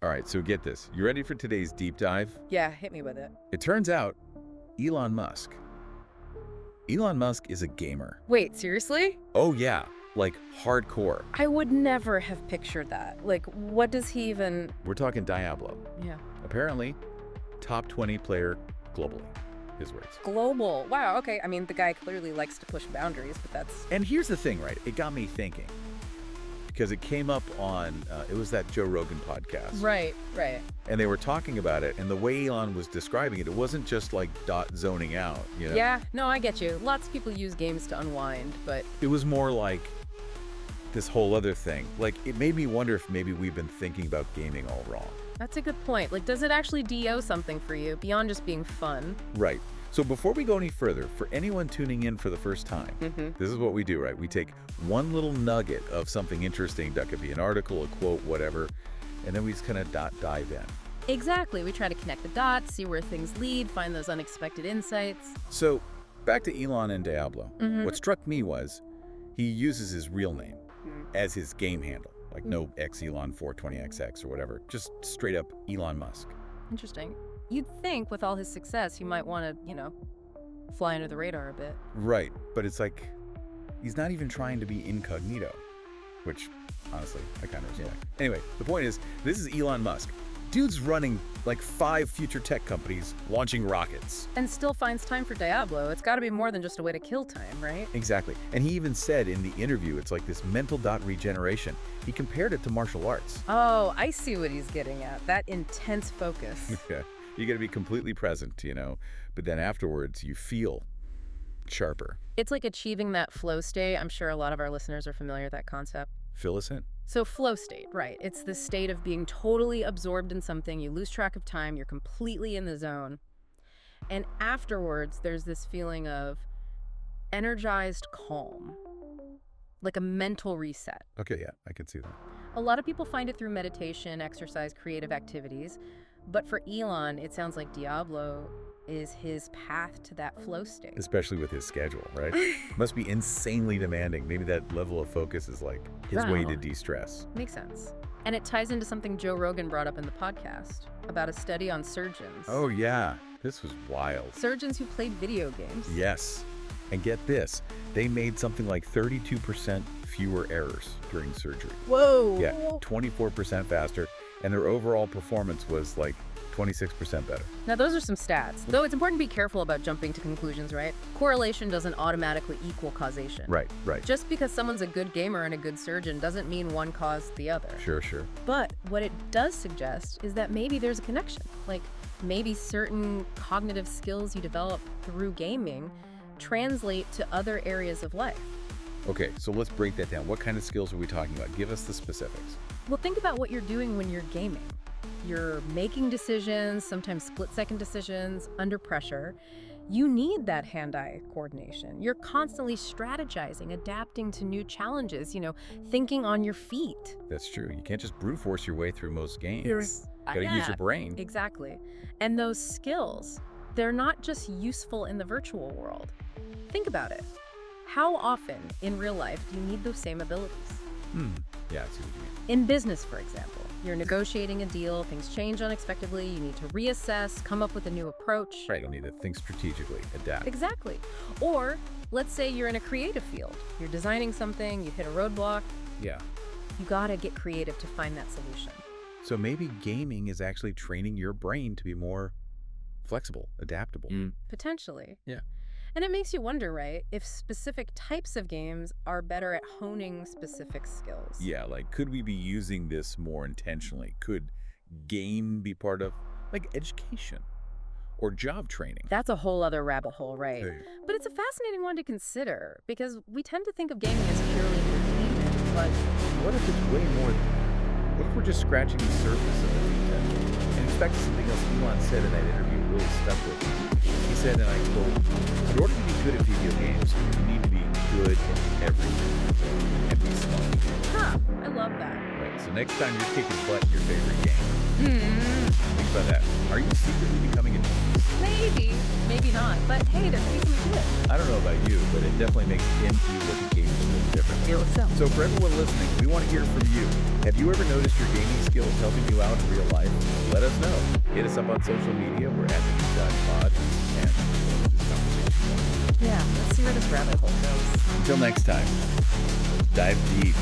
All right, so get this. You ready for today's deep dive? Yeah, hit me with it. It turns out Elon Musk is a gamer. Wait, seriously? Oh yeah, like hardcore. I would never have pictured that. Like, what does he even... We're talking Diablo. Yeah. Apparently, top 20 player globally, his words. Global. Wow, okay. I mean, the guy clearly likes to push boundaries, but that's... And here's the thing, right? It got me thinking. Because it came up on, it was that Joe Rogan podcast. Right. And they were talking about it, and the way Elon was describing it, it wasn't just like zoning out, you know? Yeah, no, I get you. Lots of people use games to unwind, but... It was more like this whole other thing. Like, it made me wonder if maybe we've been thinking about gaming all wrong. That's a good point. Like, does it actually DO something for you beyond just being fun? Right. So before we go any further, for anyone tuning in for the first time, this is what we do, right? We take one little nugget of something interesting, that could be an article, a quote, whatever, and then we just kind of dive in. Exactly. We try to connect the dots, see where things lead, find those unexpected insights. So back to Elon and Diablo. What struck me was he uses his real name as his game handle, like no Elon 420XX or whatever, just straight up Elon Musk. Interesting. You'd think with all his success, he might want to, you know, fly under the radar a bit. Right, but it's like he's not even trying to be incognito, which honestly, I kind of respect. Anyway, the point is, this is Elon Musk. Dude's running like 5 future tech companies, launching rockets. And still finds time for Diablo. It's got to be more than just a way to kill time, right? Exactly. And he even said in the interview, it's like this mental dot regeneration. He compared it to martial arts. Oh, I see what he's getting at. That intense focus. Yeah. You got to be completely present, you know, but then afterwards you feel sharper. It's like achieving that flow state. I'm sure a lot of our listeners are familiar with that concept. Fill us in. So flow state, right. It's the state of being totally absorbed in something. You lose track of time. You're completely in the zone. And afterwards, there's this feeling of energized calm, like a mental reset. Okay, yeah, I can see that. A lot of people find it through meditation, exercise, creative activities. But for Elon, it sounds like Diablo is his path to that flow state. Especially with his schedule, right? Must be insanely demanding. Maybe that level of focus is like his way to de-stress. Makes sense. And it ties into something Joe Rogan brought up in the podcast about a study on surgeons. Oh, yeah. This was wild. Surgeons who played video games. Yes. And get this, they made something like 32% fewer errors during surgery. Whoa. Yeah, 24% faster. And their overall performance was like 26% better. Now, those are some stats. Though it's important to be careful about jumping to conclusions, right? Correlation doesn't automatically equal causation. Right. Just because someone's a good gamer and a good surgeon doesn't mean one caused the other. Sure. But what it does suggest is that maybe there's a connection. Like maybe certain cognitive skills you develop through gaming translate to other areas of life. Okay, so let's break that down. What kind of skills are we talking about? Give us the specifics. Well, think about what you're doing when you're gaming. You're making decisions, sometimes split-second decisions, under pressure. You need that hand-eye coordination. You're constantly strategizing, adapting to new challenges, you know, thinking on your feet. That's true. You can't just brute force your way through most games. Gotta use your brain. Exactly. And those skills, they're not just useful in the virtual world. Think about it. How often in real life do you need those same abilities? Yeah, I see what you mean. In business, for example, you're negotiating a deal, things change unexpectedly, you need to reassess, come up with a new approach. Right, you'll need to think strategically, adapt. Exactly. Or let's say you're in a creative field. You're designing something, you hit a roadblock. Yeah. You gotta get creative to find that solution. So maybe gaming is actually training your brain to be more flexible, adaptable. Potentially. Yeah. And it makes you wonder, right, if specific types of games are better at honing specific skills. Yeah, like could we be using this more intentionally? Could game be part of like education or job training? That's a whole other rabbit hole, right? Hey. But it's a fascinating one to consider because we tend to think of gaming as purely entertainment, but What if it's way more than that? What if we're just scratching the surface of the potential? And in fact, something else Elon said in that interview really stuck with me. He said, and I quote, in order to be good at video games, you need to be good at everything and be smart. I love that. Right, so next time you're kicking butt in your favorite game, think about that. Are you secretly becoming a genius? Maybe not, but hey, there's people who do it. I don't know about you, but it definitely makes you look at games a little differently. feel so. So for everyone listening, we want to hear from you. Have you ever noticed your gaming skills helping you out in real life? Let us know. Hit us up on social media. We're at @PodTopia Pod, and this conversation. Yeah, let's see where this rabbit hole goes. Until next time, dive deep.